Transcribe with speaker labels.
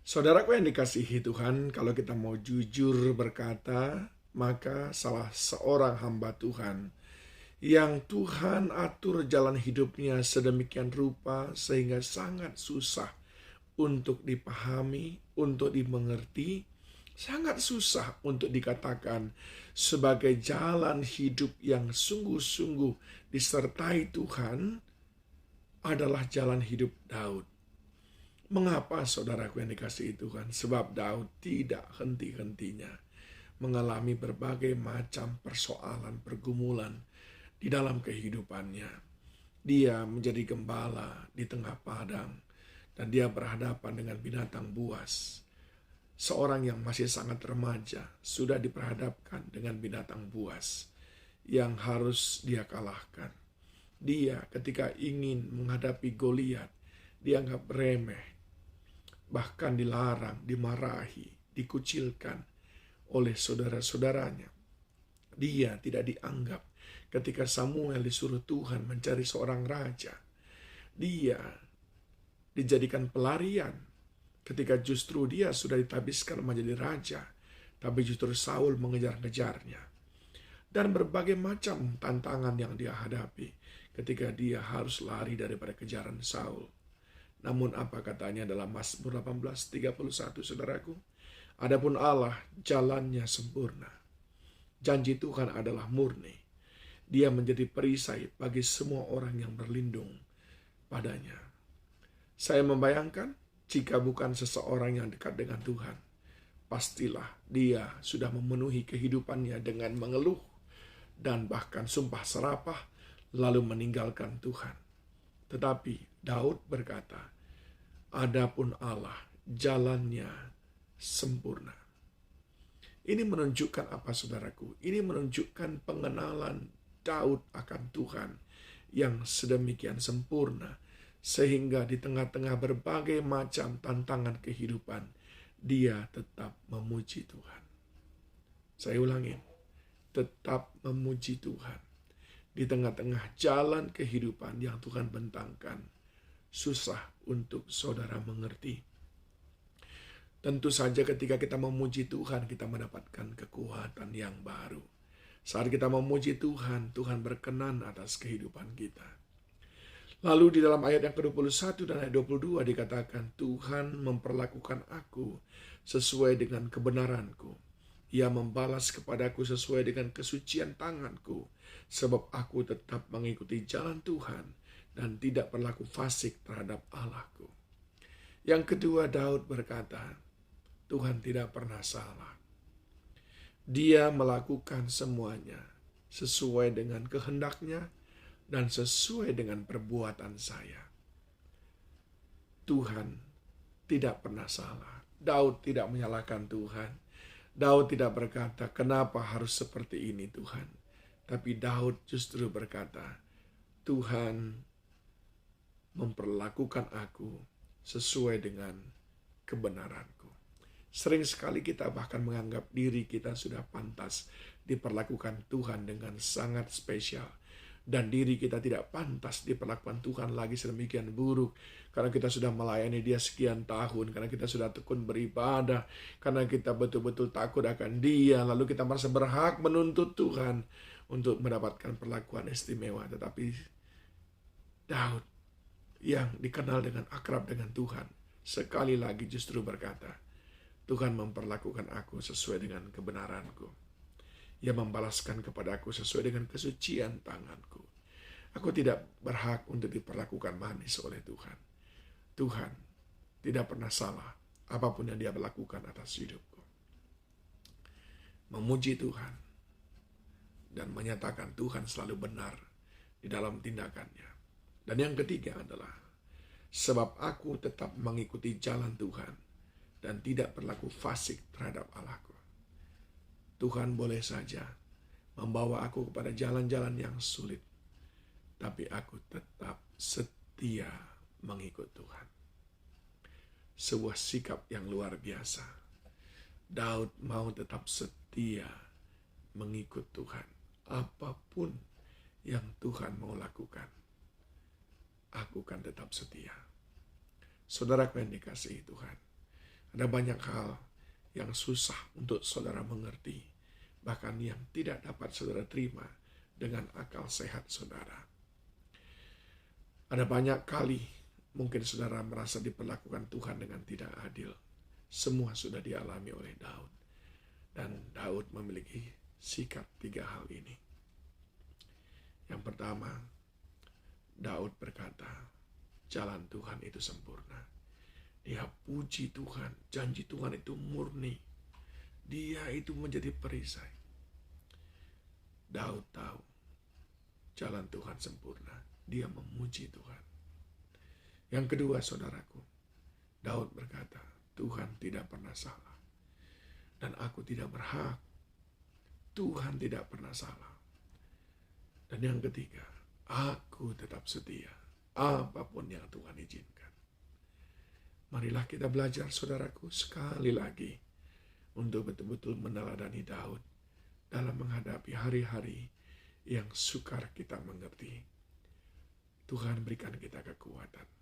Speaker 1: Saudaraku yang dikasihi Tuhan, kalau kita mau jujur berkata, maka salah seorang hamba Tuhan yang Tuhan atur jalan hidupnya sedemikian rupa sehingga sangat susah untuk dipahami, untuk dimengerti, sangat susah untuk dikatakan sebagai jalan hidup yang sungguh-sungguh disertai Tuhan adalah jalan hidup Daud. Mengapa saudaraku yang dikasihi Tuhan? Sebab Daud tidak henti-hentinya mengalami berbagai macam persoalan, pergumulan di dalam kehidupannya. Dia menjadi gembala di tengah padang dan dia berhadapan dengan binatang buas. Seorang yang masih sangat remaja sudah diperhadapkan dengan binatang buas yang harus dia kalahkan. Dia ketika ingin menghadapi Goliat dianggap remeh, bahkan dilarang, dimarahi, dikucilkan oleh saudara-saudaranya. Dia tidak dianggap ketika Samuel disuruh Tuhan mencari seorang raja. Dia dijadikan pelarian ketika justru dia sudah ditabiskan menjadi raja, tapi justru Saul mengejar-ngejarnya. Dan berbagai macam tantangan yang dia hadapi ketika dia harus lari daripada kejaran Saul. Namun apa katanya dalam Mazmur 18:31, saudaraku? Adapun Allah jalannya sempurna. Janji Tuhan adalah murni. Dia menjadi perisai bagi semua orang yang berlindung padanya. Saya membayangkan jika bukan seseorang yang dekat dengan Tuhan, pastilah dia sudah memenuhi kehidupannya dengan mengeluh dan bahkan sumpah serapah lalu meninggalkan Tuhan. Tetapi Daud berkata, adapun Allah jalannya sempurna. Ini menunjukkan apa saudaraku? Ini menunjukkan pengenalan Daud akan Tuhan yang sedemikian sempurna. Sehingga di tengah-tengah berbagai macam tantangan kehidupan, dia tetap memuji Tuhan. Saya ulangi, tetap memuji Tuhan. Di tengah-tengah jalan kehidupan yang Tuhan bentangkan, susah untuk saudara mengerti. Tentu saja ketika kita memuji Tuhan, kita mendapatkan kekuatan yang baru. Saat kita memuji Tuhan, Tuhan berkenan atas kehidupan kita. Lalu di dalam ayat yang ke-21 dan ayat 22 dikatakan, Tuhan memperlakukan aku sesuai dengan kebenaranku. Ia membalas kepadaku sesuai dengan kesucian tanganku, sebab aku tetap mengikuti jalan Tuhan dan tidak berlaku fasik terhadap Allahku. Yang kedua, Daud berkata, Tuhan tidak pernah salah. Dia melakukan semuanya sesuai dengan kehendaknya dan sesuai dengan perbuatan saya. Tuhan tidak pernah salah. Daud tidak menyalahkan Tuhan. Daud tidak berkata, kenapa harus seperti ini Tuhan? Tapi Daud justru berkata, Tuhan memperlakukan aku sesuai dengan kebenaranku. Sering sekali kita bahkan menganggap diri kita sudah pantas diperlakukan Tuhan dengan sangat spesial. Dan diri kita tidak pantas diperlakukan Tuhan lagi sedemikian buruk. Karena kita sudah melayani dia sekian tahun. Karena kita sudah tekun beribadah. Karena kita betul-betul takut akan dia. Lalu kita merasa berhak menuntut Tuhan untuk mendapatkan perlakuan istimewa. Tetapi Daud yang dikenal dengan akrab dengan Tuhan, sekali lagi justru berkata, Tuhan memperlakukan aku sesuai dengan kebenaranku. Ia membalaskan kepadaku sesuai dengan kesucian tanganku. Aku tidak berhak untuk diperlakukan manis oleh Tuhan. Tuhan tidak pernah salah apapun yang dia lakukan atas hidupku. Memuji Tuhan dan menyatakan Tuhan selalu benar di dalam tindakannya. Dan yang ketiga adalah, sebab aku tetap mengikuti jalan Tuhan dan tidak berlaku fasik terhadap Allahku. Tuhan boleh saja membawa aku kepada jalan-jalan yang sulit, tapi aku tetap setia mengikut Tuhan. Sebuah sikap yang luar biasa. Daud mau tetap setia mengikut Tuhan. Apapun yang Tuhan mau lakukan, aku kan tetap setia. Saudaraku yang dikasihi Tuhan, Ada banyak hal yang susah untuk saudara mengerti, bahkan yang tidak dapat saudara terima dengan akal sehat saudara. Ada banyak kali mungkin saudara merasa diperlakukan Tuhan dengan tidak adil. Semua sudah dialami oleh Daud. Dan Daud memiliki sikap 3 hal ini. Yang pertama, Daud berkata, jalan Tuhan itu sempurna. Dia puji Tuhan, janji Tuhan itu murni. Dia itu menjadi perisai. Daud tahu jalan Tuhan sempurna. Dia memuji Tuhan. Yang kedua, saudaraku, Daud berkata, Tuhan tidak pernah salah. Dan aku tidak berhak. Tuhan tidak pernah salah. Dan yang ketiga, aku tetap setia apapun yang Tuhan izinkan. Marilah kita belajar, saudaraku, sekali lagi untuk betul-betul meneladani Daud dalam menghadapi hari-hari yang sukar kita mengerti. Tuhan berikan kita kekuatan.